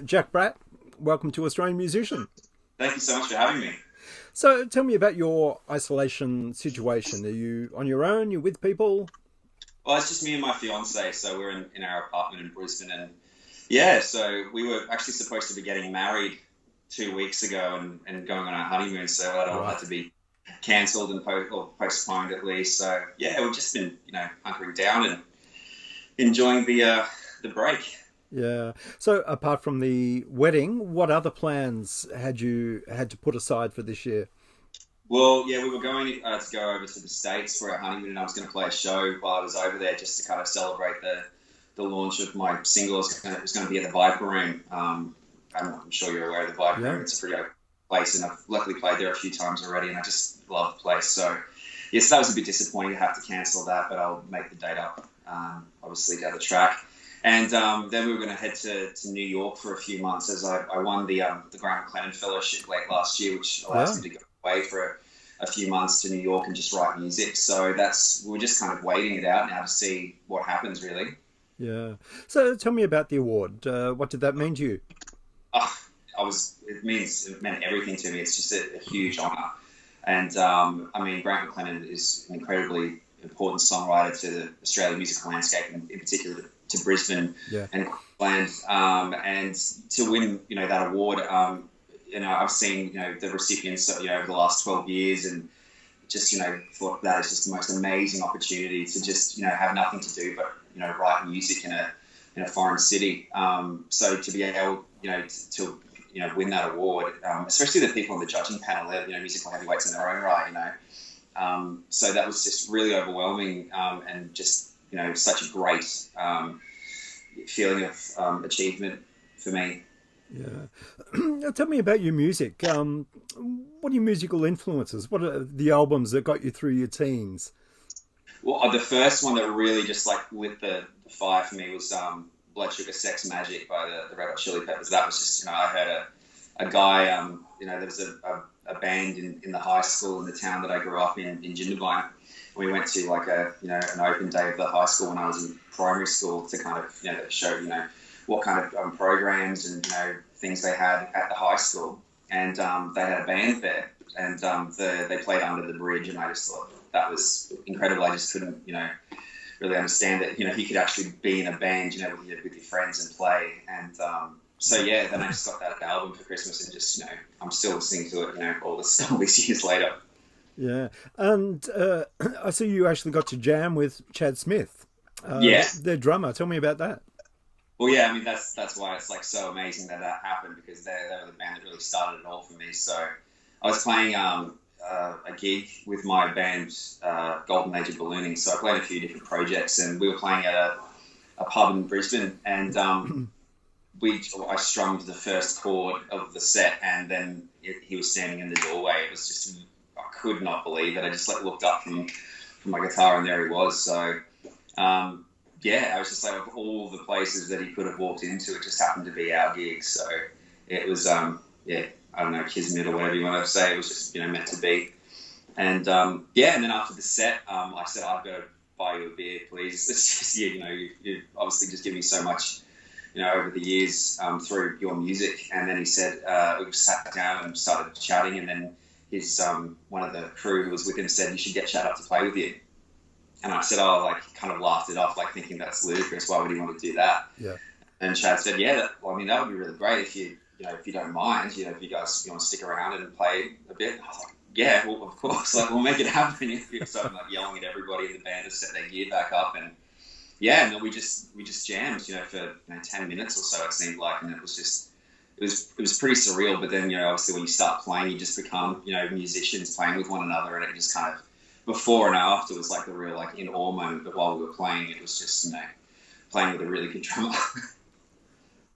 Jack Bratt, welcome to Australian Musician. Thank you so much for having me. So tell me about your isolation situation. Are you on your own? You with people? Well, it's just me and my fiance, so we're in our apartment in Brisbane, and yeah, so we were actually supposed to be getting married 2 weeks ago and going on our honeymoon, so that all Right. had to be cancelled and or postponed at least. So yeah, we've just been hunkering down and enjoying the break. Yeah. So apart from the wedding, what other plans had you had to put aside for this year? Well, yeah, we were going to go over to the States for our honeymoon, and I was going to play a show while I was over there just to kind of celebrate the launch of my single. It was going to be at the Viper Room. I'm sure you're aware of the Viper Yeah. Room. It's a pretty open place, and I've luckily played there a few times already, and I just love the place. So, yes, that was a bit disappointing to have to cancel that, but I'll make the date up, obviously, down the track. And then we were going to head to New York for a few months as I won the Clement Fellowship late last year, which Yeah. allows me to go away for a few months to New York and just write music. So we're just kind of waiting it out now to see what happens, really. Yeah. So tell me about the award. What did that mean to you? Oh, it meant everything to me. It's just a huge honour. And I mean, Grant McLennan is an incredibly important songwriter to the Australian musical landscape, and in particular to Brisbane Yeah. and Queensland. And to win, that award, I've seen, the recipients, over the last 12 years, and just, thought that is just the most amazing opportunity to just, have nothing to do but, write music in a foreign city. So to be able, to win that award, especially the people on the judging panel, they're, musical heavyweights in their own right, So that was just really overwhelming, and just, such a great feeling of achievement for me. Yeah. Now tell me about your music. What are your musical influences? What are the albums that got you through your teens? Well, the first one that really just like lit the fire for me was Blood Sugar Sex Magic by the Red Hot Chili Peppers. That was just, I heard a guy, there was a band in the high school in the town that I grew up in Jindabyne. We went to like an open day of the high school when I was in primary school to kind of, show, what kind of programs and, things they had at the high school. And they had a band there, and they played Under the Bridge, and I just thought that was incredible. I just couldn't, really understand that, you could actually be in a band, with your friends and play. And so, yeah, then I just got that album for Christmas, and just, I'm still listening to it, all these years later. Yeah. And I see you actually got to jam with Chad Smith, Yeah. their drummer. Tell me about that. Well, yeah, I mean, that's why it's like so amazing that happened, because they were the band that really started it all for me. So I was playing a gig with my band, Golden Age of Ballooning. So I played a few different projects, and we were playing at a pub in Brisbane, and I strummed the first chord of the set, and then he was standing in the doorway. It was just, I could not believe it. I just looked up from my guitar, and there he was. So yeah, I was just like, of all the places that he could have walked into, it just happened to be our gig. So it was yeah, I don't know, kismet or whatever you want to say. It was just, meant to be. And yeah, and then after the set, I said, I've got to buy you a beer, please. It's just, you obviously just give me so much, over the years, through your music. And then he said, we sat down and started chatting, and then his one of the crew who was with him said, you should get Chad up to play with you. And I said, kind of laughed it off, thinking that's ludicrous. Why would he want to do that? Yeah. And Chad said, yeah, that would be really great if if you don't mind, if you guys want to stick around and play a bit. And I was like, yeah, well, of course, we'll make it happen. So I'm yelling at everybody in the band to set their gear back up, and yeah, and then we just jammed, for 10 minutes or so, it seemed like, and it was just, it was pretty surreal. But then, obviously when you start playing, you just become, musicians playing with one another, and it just kind of, before and after was like a real in awe moment. But while we were playing, it was just, playing with a really good drummer.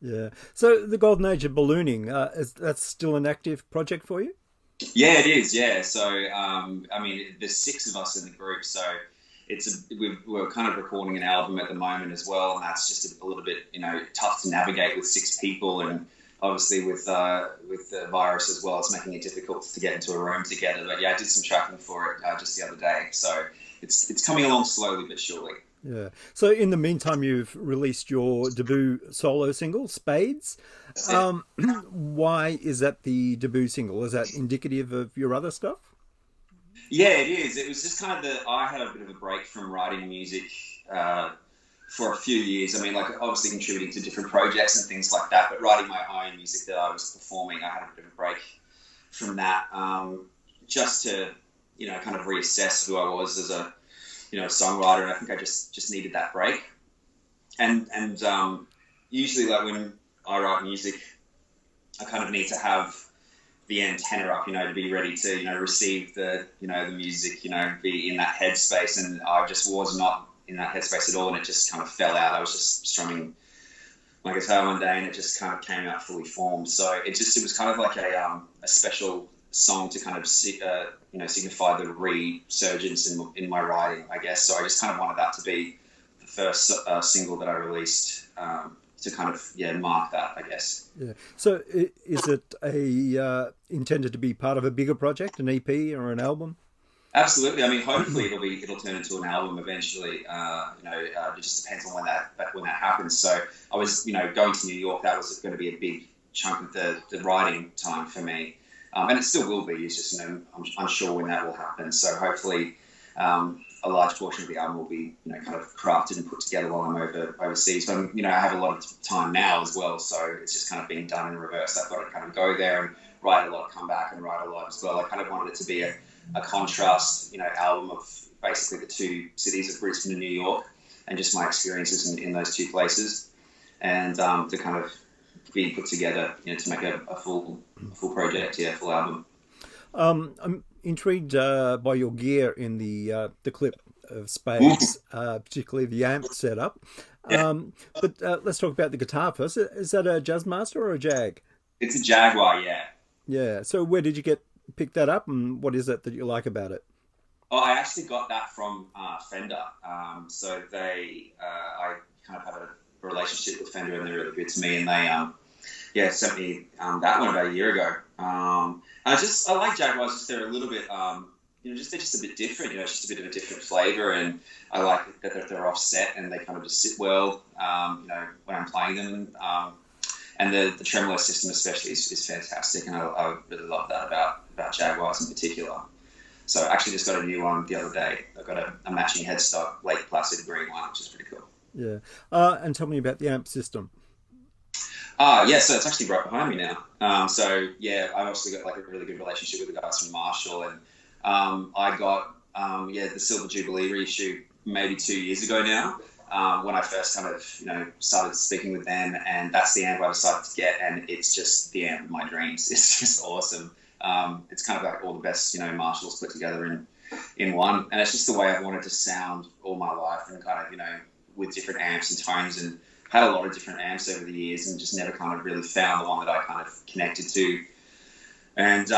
Yeah. So the Golden Age of Ballooning, that's still an active project for you? Yeah, it is. Yeah. So, I mean, there's six of us in the group, so we're kind of recording an album at the moment as well, and that's just a little bit, tough to navigate with six people, and obviously with the virus as well, it's making it difficult to get into a room together. But yeah, I did some tracking for it just the other day, so it's coming along slowly but surely. Yeah. So in the meantime, you've released your debut solo single, Spades. That's it. Why is that the debut single? Is that indicative of your other stuff? Yeah, it is. It was just kind of I had a bit of a break from writing music uh, for a few years. I mean, like obviously contributing to different projects and things like that, but writing my own music that I was performing, I had a bit of a break from that, just to kind of reassess who I was as a songwriter, and I think I just needed that break. And usually, like when I write music, I kind of need to have the antenna up, to be ready to, receive the music, be in that headspace. And I just was not in that headspace at all, and it just kind of fell out. I was just strumming my guitar one day, and it just kind of came out fully formed. So it was kind of like a special song to kind of signify the resurgence in my writing, I guess. So I just kind of wanted that to be the first single that I released, to kind of mark that, I guess. Yeah. So is it a intended to be part of a bigger project, an EP or an album? Absolutely. I mean, hopefully it'll turn into an album eventually. It just depends on when that happens. So I was going to New York. That was going to be a big chunk of the writing time for me, and it still will be. It's just I'm unsure when that will happen. So hopefully, a large portion of the album will be kind of crafted and put together while I'm overseas. But I have a lot of time now as well, so it's just kind of being done in reverse. I've got to kind of go there and write a lot, come back and write a lot as well. I kind of wanted it to be a contrast, album of basically the two cities of Brisbane and New York, and just my experiences in those two places, and to kind of be put together, to make a full project, full album. I'm intrigued by your gear in the clip of Spades, particularly the amp setup. Yeah. But let's talk about the guitar first. Is that a Jazzmaster or a Jag? It's a Jaguar, yeah. Yeah. So where did you pick that up, and what is it that you like about it? Oh, I actually got that from Fender. So I kind of have a relationship with Fender, and they're really good to me. And they, sent me that one about a year ago. I like Jaguars. Just they're a little bit, they're just a bit different. It's just a bit of a different flavor, and I like that they're offset and they kind of just sit well. When I'm playing them. And the tremolo system especially is fantastic, and I really love that about Jaguars in particular. So I actually just got a new one the other day. I've got a matching headstock, Lake Placid green one, which is pretty cool. Yeah. And tell me about the amp system. So it's actually right behind me now. I've also got like a really good relationship with the guys from Marshall, and I got the Silver Jubilee reissue maybe 2 years ago now. When I first kind of, started speaking with them, and that's the amp I decided to get, and it's just the amp of my dreams. It's just awesome. It's kind of like all the best, Marshalls put together in one, and it's just the way I've wanted to sound all my life, and kind of, with different amps and tones, and had a lot of different amps over the years, and just never kind of really found the one that I kind of connected to. And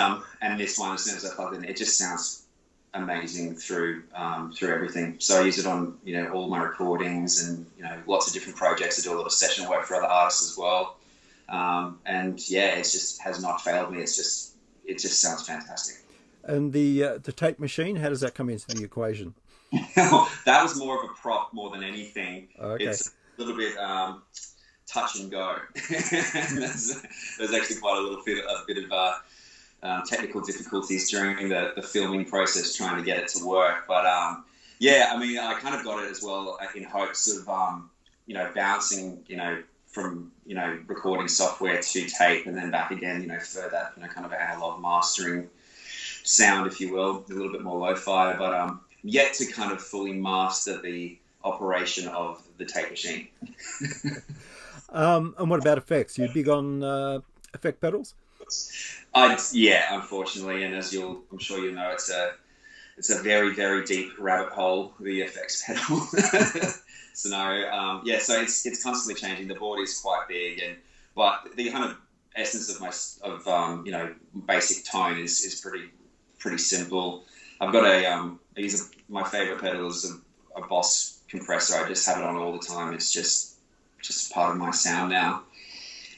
this one, as soon as I plugged in, it just sounds amazing through everything. So I use it on all my recordings, and lots of different projects. I do a lot of session work for other artists as well, and it just has not failed me. It just sounds fantastic. And the tape machine, how does that come into the equation? That was more of a prop more than anything. Okay. It's a little bit touch and go. There's actually quite a bit of technical difficulties during the filming process trying to get it to work. But I kind of got it as well in hopes of bouncing from recording software to tape and then back again for that kind of analog mastering sound, if you will, a little bit more lo-fi, but yet to kind of fully master the operation of the tape machine. And what about effects? You big on effect pedals? Unfortunately, and as I'm sure you know, it's a very, very deep rabbit hole, the effects pedal scenario. So it's constantly changing. The board is quite big, but the kind of essence of basic tone is pretty simple. I've got my favorite pedal is a Boss compressor. I just have it on all the time. It's just part of my sound now.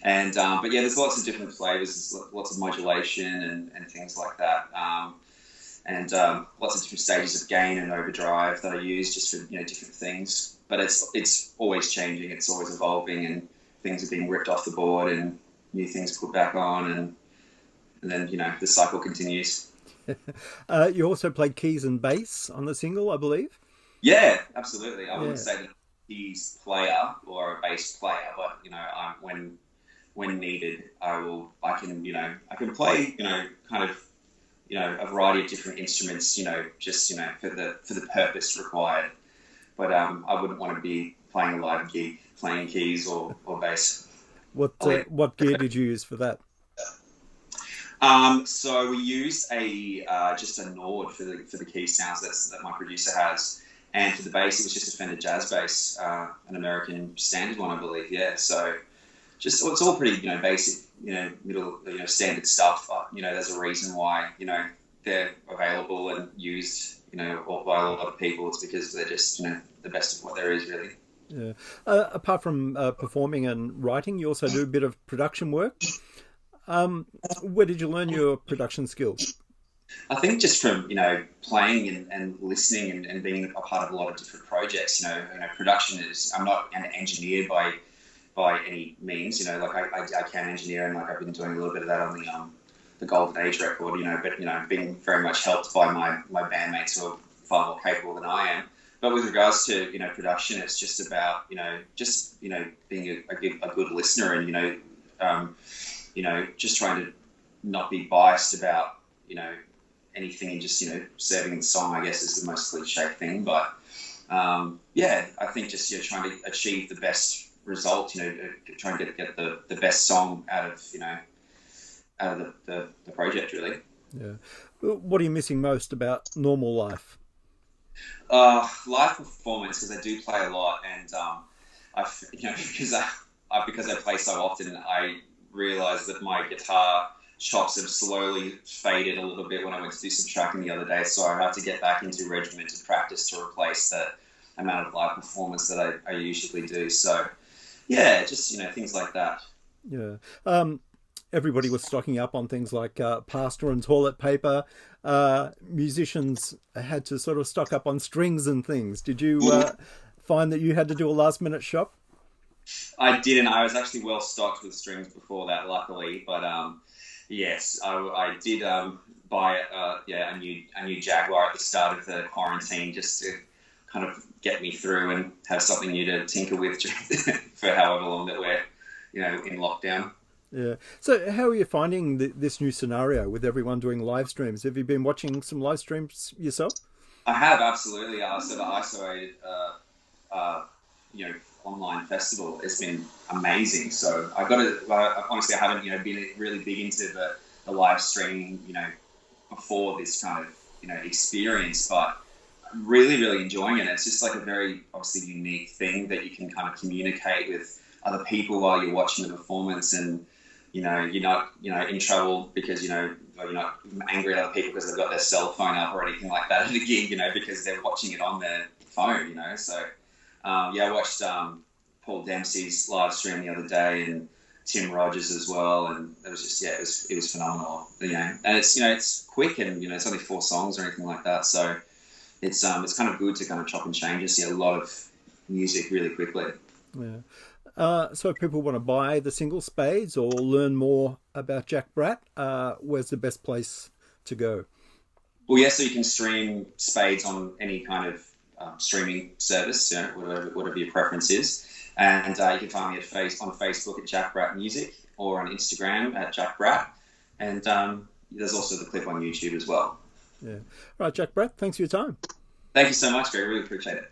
And there's lots of different flavors. There's lots of modulation and things like that. and lots of different stages of gain and overdrive that I use just for different things. But it's always changing, it's always evolving, and things are being ripped off the board and new things put back on, and then the cycle continues. You also played keys and bass on the single, I believe. Yeah, absolutely. I wouldn't say that I'm a keys player or a bass player, but when needed, I can play kind of a variety of different instruments, just for the purpose required. But I wouldn't want to be playing a live gig playing keys or bass. What gear did you use for that? So we used just a Nord for the key sounds that my producer has, and for the bass it was just a Fender Jazz bass, an American standard one, I believe. Yeah, so it's all pretty basic, middle standard stuff. But, there's a reason why they're available and used by a lot of people. It's because they're just the best of what there is, really. Yeah. Apart from performing and writing, you also do a bit of production work. Where did you learn your production skills? I think just from playing and listening and being a part of a lot of different projects. Production is. I'm not an engineer by any means. I can engineer, and I've been doing a little bit of that on the Golden Age record. But being very much helped by my bandmates who are far more capable than I am. But with regards to production, it's just about being a good listener, and just trying to not be biased about anything, and just serving the song, I guess, is the most cliche thing. But I think just trying to achieve the best result, trying to get the best song out of the project, really. Yeah. What are you missing most about normal life? Live performance, because I do play a lot, and because I play so often, I realise that my guitar chops have slowly faded a little bit when I went to do some tracking the other day, so I had to get back into regimented practice to replace the amount of live performance that I usually do. So yeah, just things like that. Yeah. Everybody was stocking up on things like pasta and toilet paper. Musicians had to sort of stock up on strings and things. Did you find that you had to do a last minute shop? I didn't. I was actually well stocked with strings before that, luckily. But yes, I did buy a new Jaguar at the start of the quarantine, just to kind of get me through and have something new to tinker with for however long that we're in lockdown. Yeah. So how are you finding this new scenario with everyone doing live streams? Have you been watching some live streams yourself? I have, absolutely. So the Isolated, online festival has been amazing. So honestly, I haven't, been really big into the live streaming, before this kind of, experience, but I'm really, really enjoying it. It's just like a very obviously unique thing that you can kind of communicate with other people while you're watching the performance, and you're not in trouble because you're not angry at other people because they've got their cell phone up or anything like that at a gig, because they're watching it on their phone, So I watched Paul Dempsey's live stream the other day, and Tim Rogers as well, and it was just it was phenomenal, and it's quick, and it's only 4 songs or anything like that, so it's kind of good to kind of chop and change and see a lot of music really quickly. Yeah. So if people want to buy the single Spades or learn more about Jack Bratt, where's the best place to go? Well, yeah, so you can stream Spades on any kind of streaming service, whatever your preference is. And you can find me on Facebook at Jack Bratt Music, or on Instagram at Jack Bratt. And there's also the clip on YouTube as well. Yeah. Right, Jack Bratt, thanks for your time. Thank you so much, Greg. Really appreciate it.